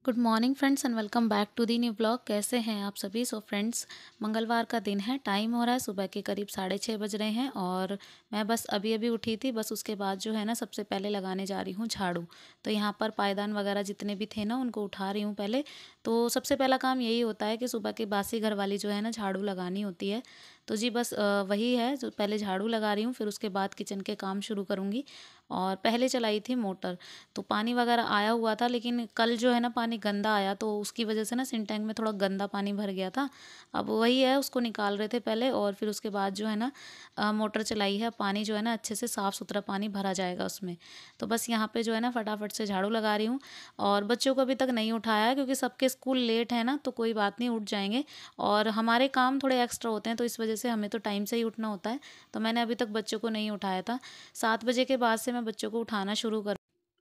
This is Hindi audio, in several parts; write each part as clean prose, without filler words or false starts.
Good morning friends and welcome back to the new blog. कैसे हैं आप सभी। फ्रेंड्स, मंगलवार का दिन है, टाइम हो रहा है सुबह के करीब 6:30 बज रहे हैं और मैं बस अभी अभी उठी थी। बस उसके बाद जो है ना, सबसे पहले लगाने जा रही हूँ झाड़ू। तो यहाँ पर पायदान वगैरह जितने भी थे ना, उनको उठा रही हूँ पहले। तो सबसे पहला काम यही होता है कि सुबह के बासी घर वाली जो है ना, झाड़ू लगानी होती है। तो जी बस वही है जो पहले झाड़ू लगा रही हूँ, फिर उसके बाद किचन के काम शुरू करूँगी। और पहले चलाई थी मोटर, तो पानी वगैरह आया हुआ था, लेकिन कल जो है ना पानी गंदा आया, तो उसकी वजह से ना सिंटैंक में थोड़ा गंदा पानी भर गया था। अब वही है, उसको निकाल रहे थे पहले और फिर उसके बाद जो है ना मोटर चलाई है। पानी जो है ना अच्छे से साफ़ सुथरा पानी भरा जाएगा उसमें। तो बस यहाँ पे जो है ना फटाफट से झाड़ू लगा रही हूँ। और बच्चों को अभी तक नहीं उठाया है क्योंकि सबके स्कूल लेट है ना, तो कोई बात नहीं, उठ जाएंगे। और हमारे काम थोड़े एक्स्ट्रा होते हैं, तो इस वजह से हमें तो टाइम से ही उठना होता है। तो मैंने अभी तक बच्चों को नहीं उठाया था। 7 बजे के बाद से मैं बच्चों को उठाना शुरू कर।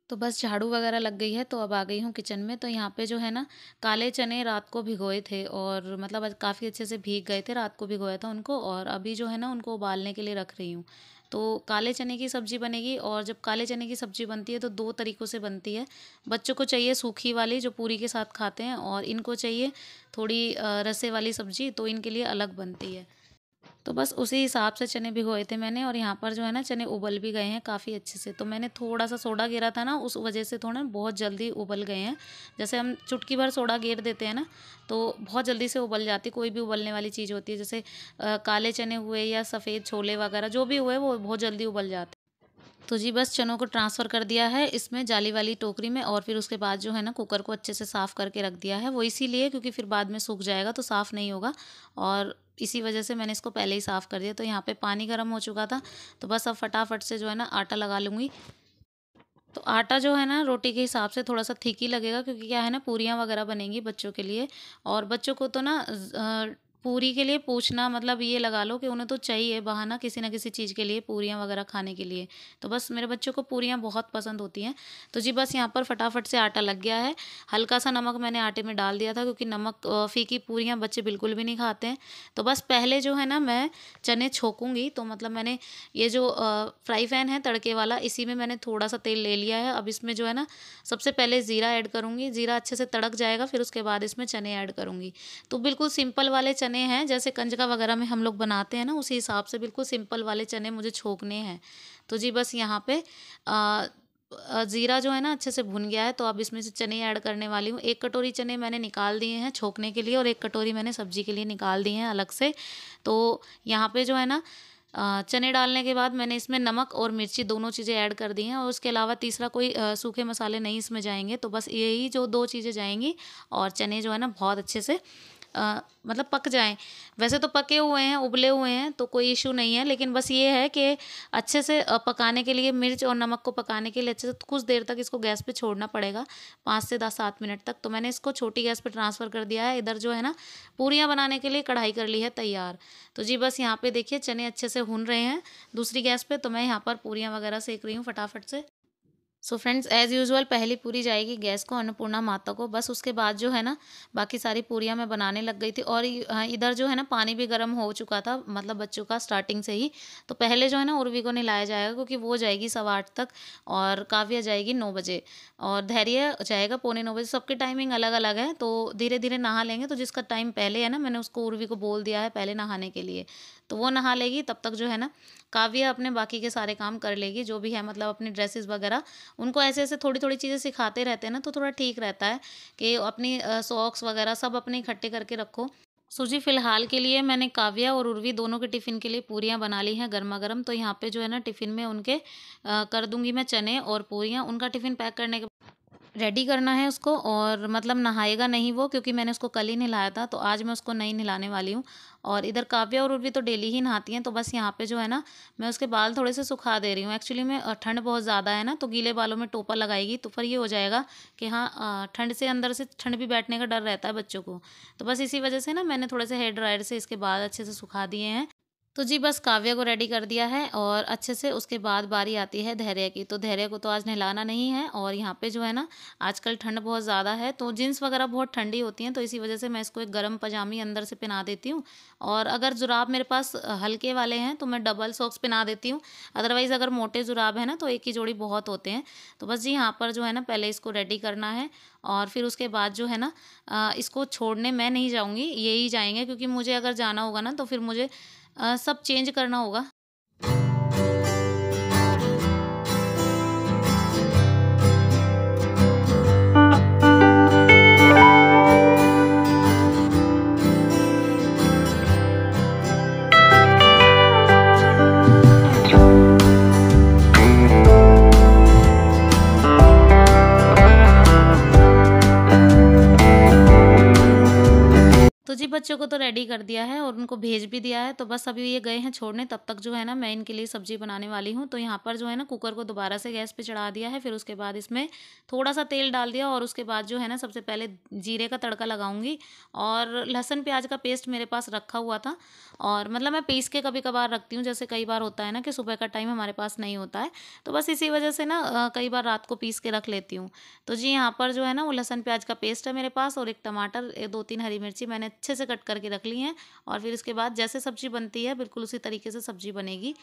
तो बस झाड़ू वगैरह लग गई है, तो अब आ गई हूँ किचन में। तो यहाँ पे जो है ना, काले चने रात को भिगोए थे और मतलब आज काफ़ी अच्छे से भीग गए थे, रात को भिगोया था उनको। और अभी जो है ना उनको उबालने के लिए रख रही हूँ। तो काले चने की सब्ज़ी बनेगी। और जब काले चने की सब्ज़ी बनती है तो दो तरीक़ों से बनती है। बच्चों को चाहिए सूखी वाली जो पूरी के साथ खाते हैं, और इनको चाहिए थोड़ी रसे वाली सब्ज़ी, तो इनके लिए अलग बनती है। तो बस उसी हिसाब से चने भिगोए थे मैंने। और यहाँ पर जो है ना चने उबल भी गए हैं काफ़ी अच्छे से। तो मैंने थोड़ा सा सोडा गिरा था ना, उस वजह से थोड़ा बहुत जल्दी उबल गए हैं। जैसे हम चुटकी भर सोडा गेर देते हैं ना, तो बहुत जल्दी से उबल जाती। कोई भी उबलने वाली चीज़ होती है, जैसे काले चने हुए या सफ़ेद छोले वगैरह जो भी हुए, वो बहुत जल्दी उबल जाते हैं। तो जी बस चनों को ट्रांसफ़र कर दिया है इसमें जाली वाली टोकरी में। और फिर उसके बाद जो है ना कुकर को अच्छे से साफ़ करके रख दिया है। वो इसीलिए क्योंकि फिर बाद में सूख जाएगा तो साफ़ नहीं होगा, और इसी वजह से मैंने इसको पहले ही साफ़ कर दिया। तो यहाँ पे पानी गर्म हो चुका था, तो बस अब फटाफट से जो है ना आटा लगा लूँगी। तो आटा जो है ना रोटी के हिसाब से थोड़ा सा थिक ही लगेगा, क्योंकि क्या है ना पूरियाँ वगैरह बनेंगी बच्चों के लिए। और बच्चों को तो ना पूरी के लिए पूछना मतलब ये लगा लो कि उन्हें तो चाहिए बहाना किसी ना किसी चीज़ के लिए, पूरियाँ वगैरह खाने के लिए। तो बस मेरे बच्चों को पूरियाँ बहुत पसंद होती हैं। तो जी बस यहाँ पर फटाफट से आटा लग गया है। हल्का सा नमक मैंने आटे में डाल दिया था, क्योंकि नमक फीकी पूरियाँ बच्चे बिल्कुल भी नहीं खाते हैं। तो बस पहले जो है ना मैं चने छोकूंगी। तो मतलब मैंने ये जो फ्राई पैन है तड़के वाला, इसी में मैंने थोड़ा सा तेल ले लिया है। अब इसमें जो है ना सबसे पहले ज़ीरा ऐड करूँगी। ज़ीरा अच्छे से तड़क जाएगा, फिर उसके बाद इसमें चने ऐड करूँगी। तो बिल्कुल सिंपल वाले चने हैं, जैसे कंजका वगैरह में हम लोग बनाते हैं ना, उसी हिसाब से बिल्कुल सिंपल वाले चने मुझे छोकने हैं। तो जी बस यहाँ पे ज़ीरा जो है ना अच्छे से भुन गया है, तो अब इसमें से चने ऐड करने वाली हूँ। 1 कटोरी चने मैंने निकाल दिए हैं छोकने के लिए, और 1 कटोरी मैंने सब्जी के लिए निकाल दिए हैं अलग से। तो यहाँ पे जो है ना चने डालने के बाद मैंने इसमें नमक और मिर्ची दोनों चीज़ें ऐड कर दी हैं, और उसके अलावा तीसरा कोई सूखे मसाले नहीं इसमें जाएंगे। तो बस यही जो दो चीज़ें जाएंगी, और चने जो है ना बहुत अच्छे से मतलब पक जाएं। वैसे तो पके हुए हैं, उबले हुए हैं, तो कोई इशू नहीं है, लेकिन बस ये है कि अच्छे से पकाने के लिए, मिर्च और नमक को पकाने के लिए अच्छे से कुछ देर तक इसको गैस पे छोड़ना पड़ेगा, 5 से 7 मिनट तक। तो मैंने इसको छोटी गैस पे ट्रांसफ़र कर दिया है। इधर जो है ना पूरियाँ बनाने के लिए कढ़ाई कर ली है तैयार। तो जी बस यहाँ पे देखिए चने अच्छे से भुन रहे हैं दूसरी गैस पे, तो मैं यहाँ पर पूरियाँ वगैरह सेक रही हूँ फटाफट से। फ्रेंड्स, एज़ यूजुअल पहली पूरी जाएगी गैस को अन्नपूर्णा माता को। बस उसके बाद जो है ना बाकी सारी पूरियाँ मैं बनाने लग गई थी। और इधर जो है ना पानी भी गर्म हो चुका था, मतलब बच्चों का स्टार्टिंग से ही। तो पहले जो है ना उर्वी को नहलाया जाएगा, क्योंकि वो जाएगी 8:15 तक, और काव्या जाएगी 9 बजे, और धैर्य जाएगा 8:45 बजे। सबकी टाइमिंग अलग अलग है, तो धीरे धीरे नहा लेंगे। तो जिसका टाइम पहले है ना, मैंने उसको उर्वी को बोल दिया है पहले नहाने के लिए, तो वो नहा लेगी। तब तक जो है ना काव्या अपने बाकी के सारे काम कर लेगी, जो भी है मतलब अपनी ड्रेसेस वगैरह। उनको ऐसे-ऐसे थोड़ी-थोड़ी चीज़ें सिखाते रहते हैं ना, तो थोड़ा ठीक रहता है कि अपनी सॉक्स वगैरह सब अपने इकट्ठे करके रखो। सो जी फिलहाल के लिए मैंने काव्या और उर्वी दोनों के टिफ़िन के लिए पूरियाँ बना ली हैं गरमा-गरम। तो यहाँ पे जो है ना टिफ़िन में उनके कर दूँगी मैं चने और पूरियाँ। उनका टिफ़िन पैक करने के रेडी करना है उसको, और मतलब नहाएगा नहीं वो, क्योंकि मैंने उसको कल ही नहलाया था, तो आज मैं उसको नहीं नहलाने वाली हूँ। और इधर काव्या और उर्वी तो डेली ही नहाती हैं। तो बस यहाँ पे जो है ना मैं उसके बाल थोड़े से सुखा दे रही हूँ। एक्चुअली में ठंड बहुत ज़्यादा है ना, तो गीले बालों में टोपा लगाएगी तो फिर ये हो जाएगा कि हाँ ठंड से अंदर से ठंड भी बैठने का डर रहता है बच्चों को। तो बस इसी वजह से ना मैंने थोड़े से हेयर ड्रायर से इसके बाल अच्छे से सुखा दिए हैं। तो जी बस काव्या को रेडी कर दिया है और अच्छे से उसके बाद बारी आती है धैर्य की। तो धैर्य को तो आज नहलाना नहीं है और यहाँ पे जो है ना आजकल ठंड बहुत ज़्यादा है तो जीन्स वगैरह बहुत ठंडी होती हैं, तो इसी वजह से मैं इसको एक गर्म पजामी अंदर से पहना देती हूँ। और अगर जुराब मेरे पास हल्के वाले हैं तो मैं डबल सॉक्स पहना देती हूँ। अदरवाइज़ अगर मोटे जुराब है ना तो एक ही जोड़ी बहुत होते हैं। तो बस जी यहाँ पर जो है ना पहले इसको रेडी करना है और फिर उसके बाद जो है ना इसको छोड़ने मैं नहीं जाऊँगी, यही जाएंगे, क्योंकि मुझे अगर जाना होगा ना तो फिर मुझे सब चेंज करना होगा। तो जी बच्चों को तो रेडी कर दिया है और उनको भेज भी दिया है, तो बस अभी ये गए हैं छोड़ने, तब तक जो है ना मैं इनके लिए सब्जी बनाने वाली हूँ। तो यहाँ पर जो है ना कुकर को दोबारा से गैस पे चढ़ा दिया है, फिर उसके बाद इसमें थोड़ा सा तेल डाल दिया और उसके बाद जो है ना सबसे पहले जीरे का तड़का लगाऊंगी। और लहसुन प्याज का पेस्ट मेरे पास रखा हुआ था, और मतलब मैं पीस के कभी कभार रखती हूँ, जैसे कई बार होता है ना कि सुबह का टाइम हमारे पास नहीं होता है, तो बस इसी वजह से ना कई बार रात को पीस के रख लेती हूँ। तो जी यहाँ पर जो है ना वो लहसुन प्याज का पेस्ट है मेरे पास, और एक टमाटर, 2-3 हरी मिर्ची मैंने अच्छे से कट करके रख ली हैं। और फिर उसके बाद जैसे सब्जी बनती है बिल्कुल उसी तरीके से सब्जी बनेगी।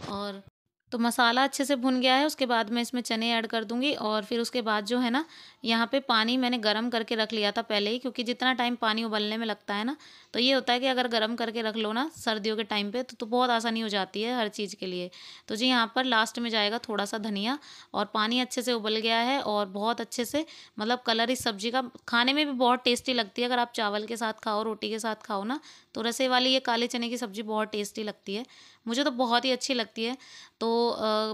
और तो मसाला अच्छे से भुन गया है, उसके बाद मैं इसमें चने ऐड कर दूंगी। और फिर उसके बाद जो है ना यहाँ पे पानी मैंने गरम करके रख लिया था पहले ही, क्योंकि जितना टाइम पानी उबलने में लगता है ना, तो ये होता है कि अगर गरम करके रख लो ना सर्दियों के टाइम पे तो बहुत आसानी हो जाती है हर चीज़ के लिए। तो जी यहाँ पर लास्ट में जाएगा थोड़ा सा धनिया। और पानी अच्छे से उबल गया है और बहुत अच्छे से, मतलब कलर इस सब्जी का खाने में भी बहुत टेस्टी लगती है। अगर आप चावल के साथ खाओ, रोटी के साथ खाओ ना, तो रसे वाली ये काले चने की सब्ज़ी बहुत टेस्टी लगती है। मुझे तो बहुत ही अच्छी लगती है। तो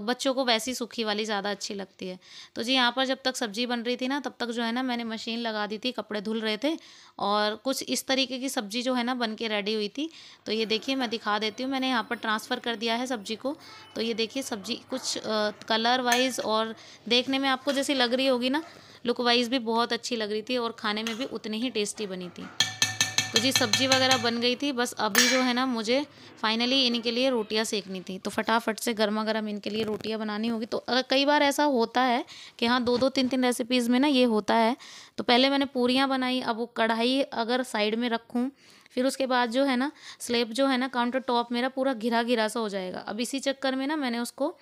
बच्चों को वैसी सूखी वाली ज़्यादा अच्छी लगती है। तो जी यहाँ पर जब तक सब्ज़ी बन रही थी ना तब तक जो है ना मैंने मशीन लगा दी थी, कपड़े धुल रहे थे। और कुछ इस तरीके की सब्ज़ी जो है ना बन के रेडी हुई थी। तो ये देखिए मैं दिखा देती हूँ, मैंने यहाँ पर ट्रांसफ़र कर दिया है सब्ज़ी को। तो ये देखिए सब्ज़ी कुछ कलर वाइज़ और देखने में आपको जैसी लग रही होगी ना, लुक वाइज़ भी बहुत अच्छी लग रही थी और खाने में भी उतनी ही टेस्टी बनी थी। तो जी सब्जी वगैरह बन गई थी, बस अभी जो है ना मुझे फाइनली इनके लिए रोटियां सेकनी थी। तो फटाफट से गर्मा गर्म इनके लिए रोटियां बनानी होगी। तो अगर कई बार ऐसा होता है कि हाँ 2-2 3-3 रेसिपीज़ में ना ये होता है। तो पहले मैंने पूरियां बनाई, अब वो कढ़ाई अगर साइड में रखूँ, फिर उसके बाद जो है ना स्लेब जो है ना काउंटर टॉप मेरा पूरा घिरा घिरा सा हो जाएगा। अब इसी चक्कर में ना मैंने उसको,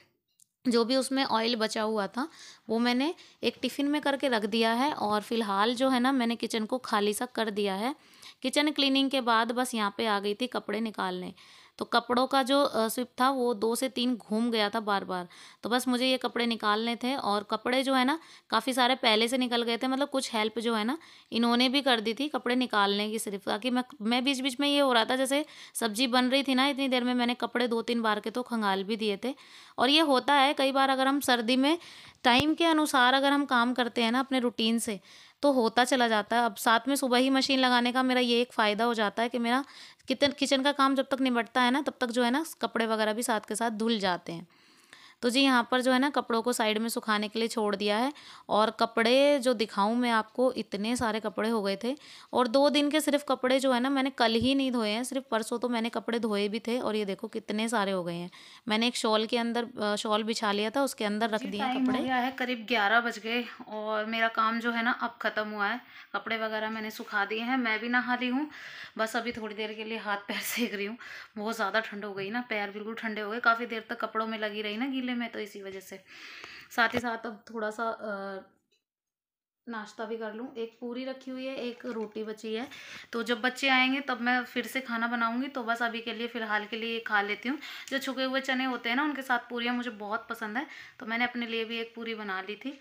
जो भी उसमें ऑयल बचा हुआ था वो मैंने एक टिफ़िन में करके रख दिया है। और फिलहाल जो है ना मैंने किचन को खाली सा कर दिया है। किचन क्लीनिंग के बाद बस यहाँ पे आ गई थी कपड़े निकालने। तो कपड़ों का जो स्विप था वो 2 से 3 घूम गया था बार बार। तो बस मुझे ये कपड़े निकालने थे, और कपड़े जो है ना काफ़ी सारे पहले से निकल गए थे, मतलब कुछ हेल्प जो है ना इन्होंने भी कर दी थी कपड़े निकालने की सिर्फ, ताकि मैं बीच बीच में ये हो रहा था जैसे सब्जी बन रही थी ना इतनी देर में मैंने कपड़े 2-3 बार के तो खंगाल भी दिए थे। और ये होता है कई बार अगर हम सर्दी में टाइम के अनुसार अगर हम काम करते हैं ना अपने रूटीन से, तो होता चला जाता है। अब साथ में सुबह ही मशीन लगाने का मेरा ये एक फ़ायदा हो जाता है कि मेरा किचन किचन का काम जब तक निपटता है ना तब तक जो है ना कपड़े वगैरह भी साथ के साथ धुल जाते हैं। तो जी यहाँ पर जो है ना कपड़ों को साइड में सुखाने के लिए छोड़ दिया है। और कपड़े जो दिखाऊं मैं आपको, इतने सारे कपड़े हो गए थे। और 2 दिन के सिर्फ कपड़े जो है ना मैंने कल ही नहीं धोए हैं, सिर्फ परसों तो मैंने कपड़े धोए भी थे। और ये देखो कितने सारे हो गए हैं। मैंने एक शॉल के अंदर शॉल बिछा लिया था, उसके अंदर रख दिए कपड़े। हो गया है करीब 11 बज गए और मेरा काम जो है ना अब ख़त्म हुआ है। कपड़े वगैरह मैंने सुखा दिए हैं, मैं भी नहा ली हूँ। बस अभी थोड़ी देर के लिए हाथ पैर सेक रही हूँ। बहुत ज़्यादा ठंड हो गई ना, पैर बिल्कुल ठंडे हो गए, काफ़ी देर तक कपड़ों में लगी रही ना गीले में, तो इसी वजह से। साथ ही साथ अब थोड़ा सा नाश्ता भी कर लूँ। एक पूरी रखी हुई है, एक रोटी बची है। तो जब बच्चे आएंगे तब मैं फिर से खाना बनाऊंगी। तो बस अभी के लिए फ़िलहाल के लिए खा लेती हूँ। जो छुके हुए चने होते हैं ना उनके साथ पूरियाँ मुझे बहुत पसंद है, तो मैंने अपने लिए भी एक पूरी बना ली थी।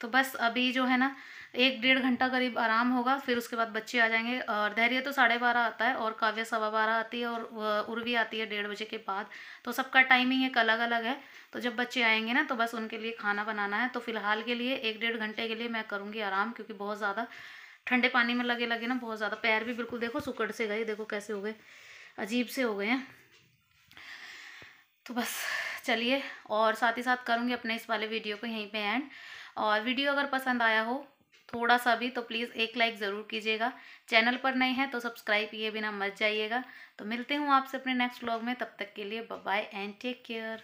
तो बस अभी जो है ना 1-1.5 घंटा करीब आराम होगा, फिर उसके बाद बच्चे आ जाएंगे। और धैर्य तो 12:30 आता है और काव्या 12:15 आती है, और उर्वी आती है 1:30 बजे के बाद। तो सबका टाइमिंग एक अलग अलग है। तो जब बच्चे आएंगे ना तो बस उनके लिए खाना बनाना है। तो फिलहाल के लिए 1-1.5 घंटे के लिए मैं करूँगी आराम, क्योंकि बहुत ज़्यादा ठंडे पानी में लगे लगे ना बहुत ज़्यादा पैर भी बिल्कुल देखो सुकड़ से गए, देखो कैसे हो गए, अजीब से हो गए हैं। तो बस चलिए, और साथ ही साथ करूँगी अपने इस वाले वीडियो को यहीं पे एंड। और वीडियो अगर पसंद आया हो थोड़ा सा भी, तो प्लीज़ एक लाइक ज़रूर कीजिएगा। चैनल पर नए हैं तो सब्सक्राइब किए बिना मत जाइएगा। तो मिलते हूँ आपसे अपने नेक्स्ट व्लॉग में, तब तक के लिए bye bye and take care.